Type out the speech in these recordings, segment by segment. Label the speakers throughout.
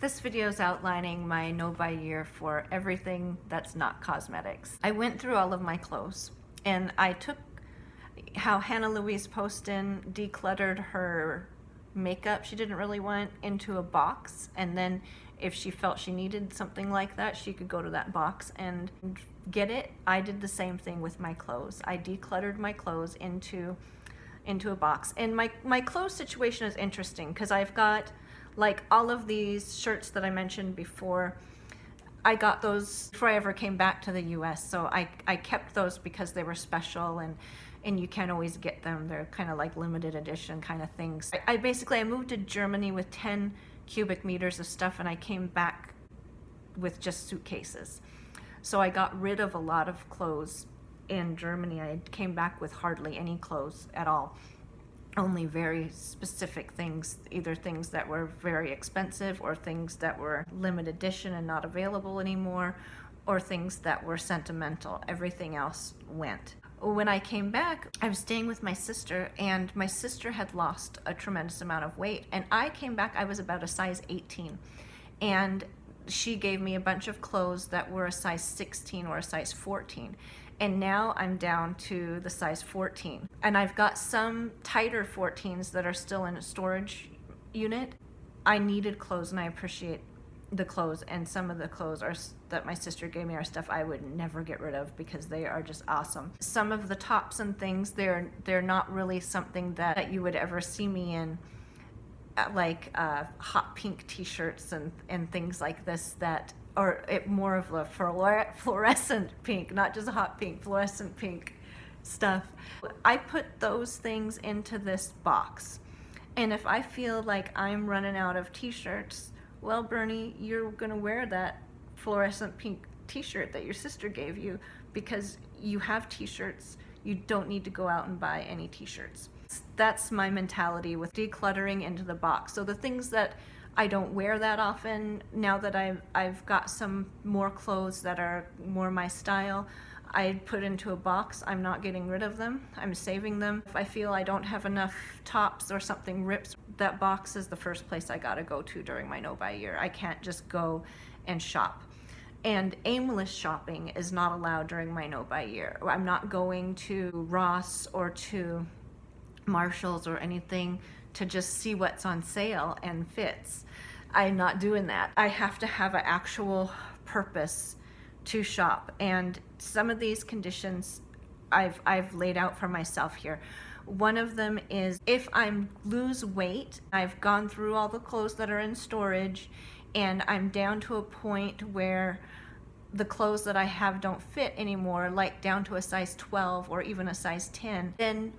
Speaker 1: This video is outlining my no-buy year for everything that's not cosmetics. I went through all of my clothes and I took how Hannah Louise Poston decluttered her makeup she didn't really want into a box, and then if she felt she needed something like that, she could go to that box and get it. I did the same thing with my clothes. I decluttered my clothes into a box. And my clothes situation is interesting because I've got like all of these shirts that I mentioned before. I got those before I ever came back to the US, so I kept those because they were special and you can't always get them. They're kind of like limited edition kind of things. I moved to Germany with 10 cubic meters of stuff, and I came back with just suitcases. So I got rid of a lot of clothes in Germany. I came back with hardly any clothes at all. Only very specific things, either things that were very expensive or things that were limited edition and not available anymore, or things that were sentimental. Everything else went. When I came back, I was staying with my sister, and my sister had lost a tremendous amount of weight, and I came back, I was about a size 18, and she gave me a bunch of clothes that were a size 16 or a size 14. And now I'm down to the size 14. And I've got some tighter 14s that are still in a storage unit. I needed clothes, and I appreciate the clothes, and some of the clothes that my sister gave me are stuff I would never get rid of because they are just awesome. Some of the tops and things, they're not really something that you would ever see me in, like hot pink t-shirts and things like this, that or more of a fluorescent pink, not just a hot pink, fluorescent pink stuff. I put those things into this box. And if I feel like I'm running out of t-shirts, well, Bernie, you're gonna wear that fluorescent pink t-shirt that your sister gave you because you have t-shirts. You don't need to go out and buy any t-shirts. That's my mentality with decluttering into the box. So the things that I don't wear that often, now that I've got some more clothes that are more my style, I put into a box. I'm not getting rid of them. I'm saving them. If I feel I don't have enough tops or something rips, that box is the first place I gotta go to during my no-buy year. I can't just go and shop. And aimless shopping is not allowed during my no-buy year. I'm not going to Ross or to Marshall's or anything to just see what's on sale and fits. I'm not doing that. I have to have an actual purpose to shop, and some of these conditions I've laid out for myself here. One of them is if I lose weight, I've gone through all the clothes that are in storage, and I'm down to a point where the clothes that I have don't fit anymore, like down to a size 12 or even a size 10, then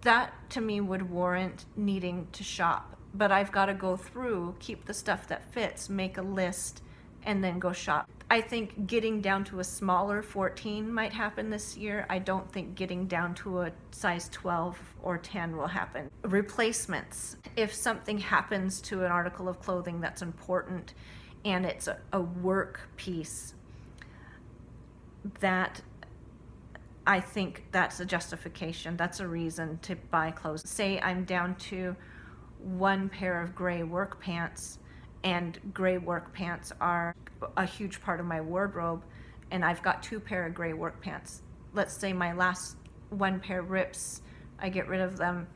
Speaker 1: that to me would warrant needing to shop. But I've got to go through, keep the stuff that fits, make a list, and then go shop. I think getting down to a smaller 14 might happen this year. I don't think getting down to a size 12 or 10 will happen. Replacements. If something happens to an article of clothing that's important and it's a work piece, that I think that's a justification. That's a reason to buy clothes. Say I'm down to one pair of gray work pants, and gray work pants are a huge part of my wardrobe, and I've got 2 pair of gray work pants. Let's say my last one pair rips, I get rid of them.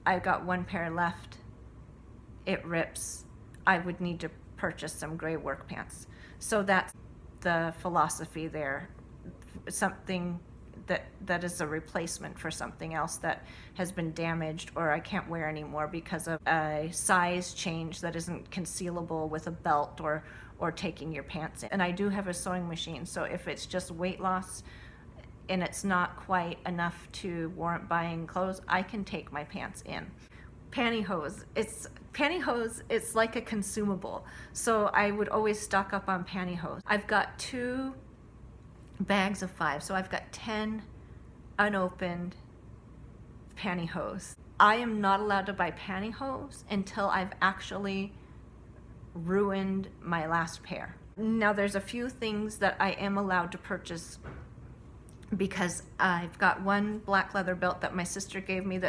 Speaker 1: I've got 1 pair left, it rips. I would need to purchase some gray work pants. So that's the philosophy there. Something that is a replacement for something else that has been damaged or I can't wear anymore because of a size change that isn't concealable with a belt or taking your pants in. And I do have a sewing machine, so if it's just weight loss and it's not quite enough to warrant buying clothes, I can take my pants in. Pantyhose. It's like a consumable, so I would always stock up on pantyhose. I've got 2 bags of 5, so I've got 10 unopened pantyhose. I am not allowed to buy pantyhose until I've actually ruined my last pair. Now there's a few things that I am allowed to purchase because I've got one black leather belt that my sister gave me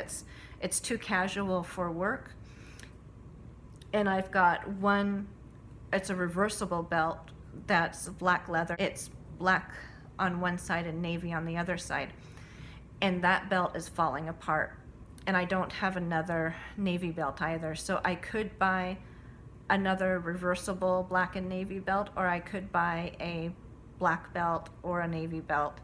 Speaker 1: it's too casual for work, and I've got one it's a reversible belt that's black leather. It's black on one side and navy on the other side. And that belt is falling apart. And I don't have another navy belt either. So I could buy another reversible black and navy belt, or I could buy a black belt or a navy belt,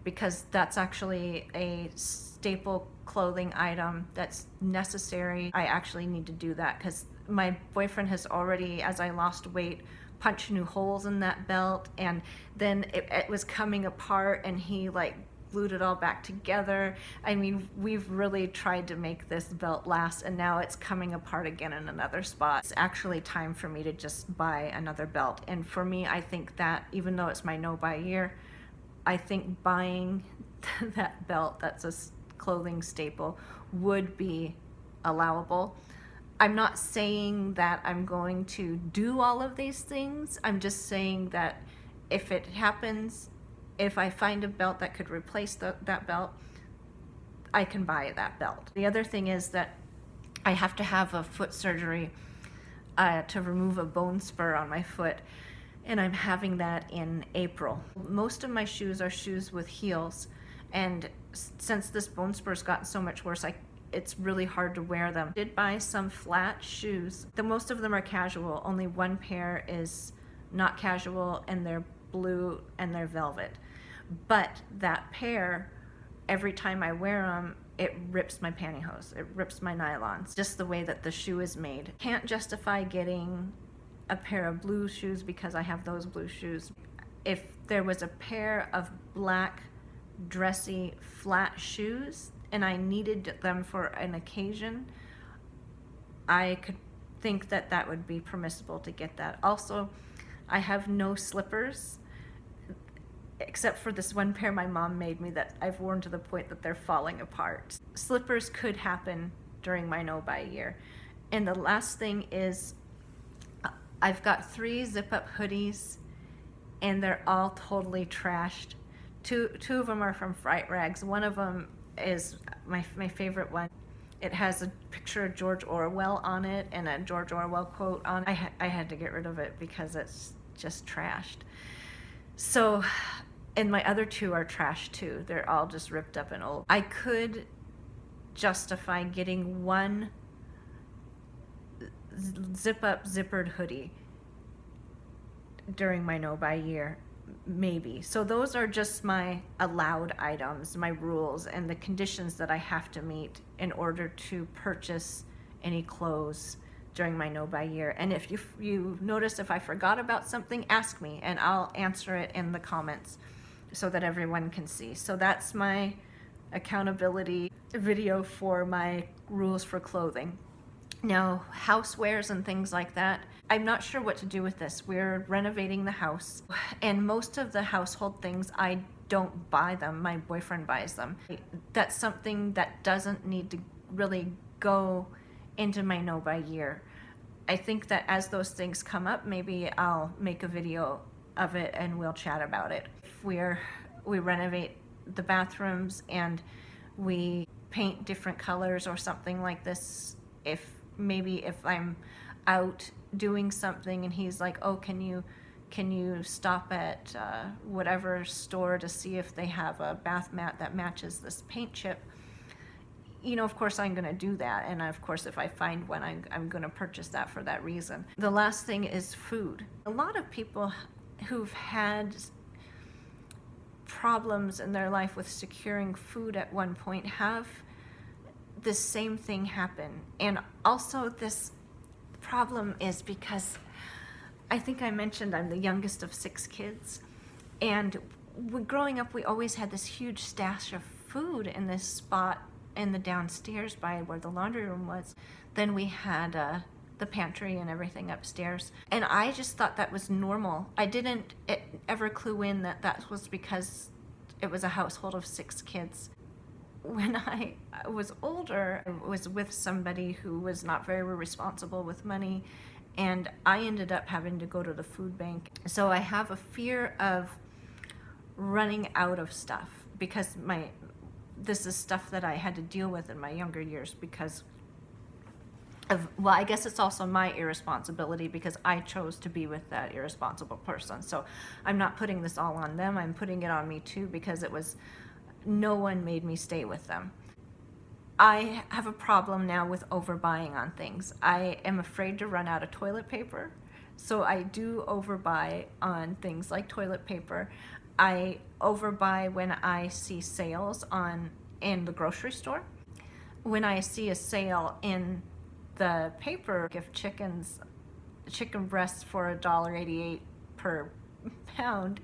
Speaker 1: because that's actually a staple clothing item that's necessary. I actually need to do that because my boyfriend has already, as I lost weight, punched new holes in that belt, and then it was coming apart, and he like glued it all back together. I mean, we've really tried to make this belt last, and now it's coming apart again in another spot. It's actually time for me to just buy another belt. And for me, I think that even though it's my no-buy year, I think buying that belt that's a clothing staple would be allowable. I'm not saying that I'm going to do all of these things. I'm just saying that if it happens, if I find a belt that could replace that belt, I can buy that belt. The other thing is that I have to have a foot surgery to remove a bone spur on my foot, and I'm having that in April. Most of my shoes are shoes with heels, and since this bone spur's gotten so much worse, it's really hard to wear them. I did buy some flat shoes. Most of them are casual. Only one pair is not casual, and they're blue and they're velvet. But that pair, every time I wear them, it rips my pantyhose, it rips my nylons, just the way that the shoe is made. Can't justify getting a pair of blue shoes because I have those blue shoes. If there was a pair of black, dressy, flat shoes and I needed them for an occasion, I could think that that would be permissible to get that. Also, I have no slippers, except for this one pair my mom made me that I've worn to the point that they're falling apart. Slippers could happen during my no-buy year. And the last thing is, I've got 3 zip-up hoodies, and they're all totally trashed. Two of them are from Fright Rags. One of them is my favorite one. It has a picture of George Orwell on it and a George Orwell quote on it. I had to get rid of it because it's just trashed. So, and my other 2 are trashed too. They're all just ripped up and old. I could justify getting one zip-up zippered hoodie during my no-buy year, maybe. So those are just my allowed items, my rules, and the conditions that I have to meet in order to purchase any clothes during my no-buy year. And if you notice if I forgot about something, ask me and I'll answer it in the comments so that everyone can see. So that's my accountability video for my rules for clothing. Now, housewares and things like that, I'm not sure what to do with this. We're renovating the house, and most of the household things, I don't buy them. My boyfriend buys them. That's something that doesn't need to really go into my no-buy year. I think that as those things come up, maybe I'll make a video of it and we'll chat about it. If we renovate the bathrooms and we paint different colors or something like this, if I'm out doing something and he's like, oh, can you stop at whatever store to see if they have a bath mat that matches this paint chip, you know, of course I'm going to do that. And of course, if I find one, I'm going to purchase that for that reason. The last thing is food. A lot of people who've had problems in their life with securing food at one point have this same thing happen. And also this problem is because I think I mentioned I'm the youngest of 6 kids. And growing up, we always had this huge stash of food in this spot in the downstairs by where the laundry room was. Then we had the pantry and everything upstairs. And I just thought that was normal. I didn't ever clue in that that was because it was a household of 6 kids. When I was older, I was with somebody who was not very responsible with money, and I ended up having to go to the food bank. So I have a fear of running out of stuff because this is stuff that I had to deal with in my younger years because well, I guess it's also my irresponsibility because I chose to be with that irresponsible person. So I'm not putting this all on them. I'm putting it on me too, because no one made me stay with them. I have a problem now with overbuying on things. I am afraid to run out of toilet paper. So I do overbuy on things like toilet paper. I overbuy when I see sales in the grocery store. When I see a sale in the paper, if chicken breasts for $1.88 per pound,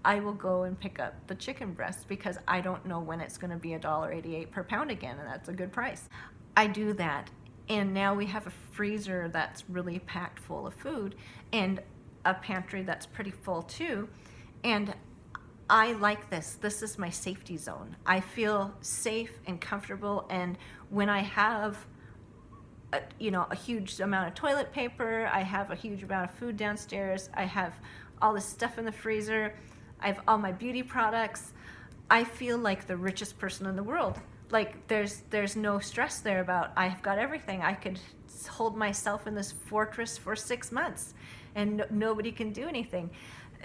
Speaker 1: I will go and pick up the chicken breast because I don't know when it's going to be $1.88 per pound again, and that's a good price. I do that, and now we have a freezer that's really packed full of food and a pantry that's pretty full too, and I like this. This is my safety zone. I feel safe and comfortable, and when I have a huge amount of toilet paper, I have a huge amount of food downstairs, I have all this stuff in the freezer, I have all my beauty products, I feel like the richest person in the world. Like there's no stress there about I've got everything. I could hold myself in this fortress for 6 months and nobody can do anything.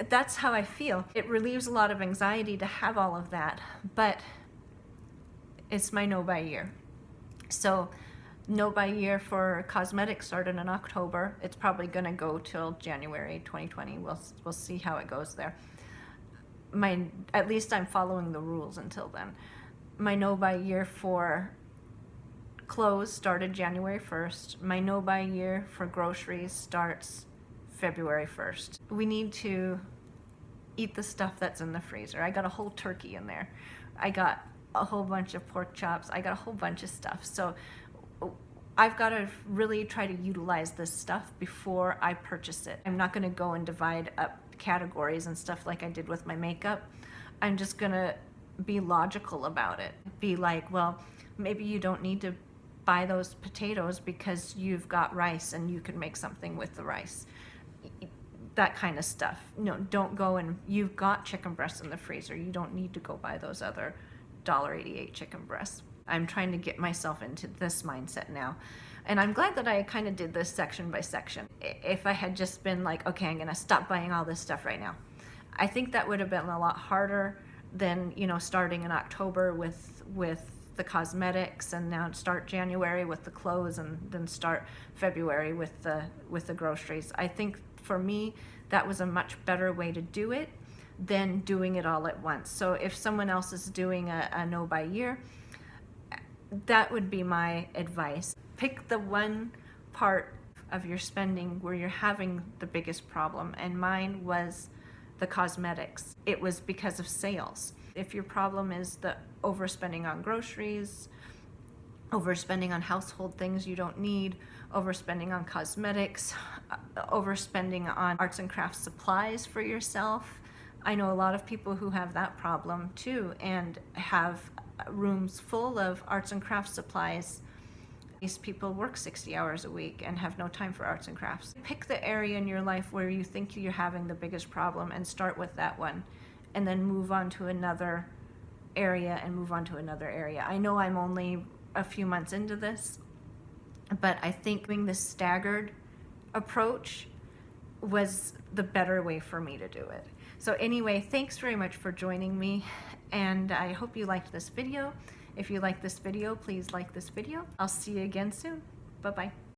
Speaker 1: That's how I feel. It relieves a lot of anxiety to have all of that, but it's my no buy year. So no buy year for cosmetics started in October. It's probably gonna go till January 2020. We'll see how it goes there. At least I'm following the rules until then. My no buy year for clothes started January 1st. My no buy year for groceries starts February 1st. We need to eat the stuff that's in the freezer. I got a whole turkey in there. I got a whole bunch of pork chops. I got a whole bunch of stuff. So I've got to really try to utilize this stuff before I purchase it. I'm not going to go and divide up categories and stuff like I did with my makeup. I'm just going to be logical about it. Be like, well, maybe you don't need to buy those potatoes because you've got rice and you can make something with the rice. That kind of stuff. No, don't go and you've got chicken breasts in the freezer. You don't need to go buy those other $1.88 chicken breasts. I'm trying to get myself into this mindset now. And I'm glad that I kind of did this section by section. If I had just been like, okay, I'm gonna stop buying all this stuff right now, I think that would have been a lot harder than, starting in October with the cosmetics, and now start January with the clothes, and then start February with the groceries. I think for me, that was a much better way to do it than doing it all at once. So if someone else is doing a no buy year, that would be my advice. Pick the one part of your spending where you're having the biggest problem, and mine was the cosmetics. It was because of sales. If your problem is the overspending on groceries, overspending on household things you don't need, overspending on cosmetics, overspending on arts and crafts supplies for yourself. I know a lot of people who have that problem too, and have rooms full of arts and crafts supplies. These people work 60 hours a week and have no time for arts and crafts. Pick the area in your life where you think you're having the biggest problem and start with that one, and then move on to another area and move on to another area. I know I'm only a few months into this, but I think doing this staggered approach was the better way for me to do it. So anyway, thanks very much for joining me, and I hope you liked this video. If you like this video, please like this video. I'll see you again soon. Bye-bye.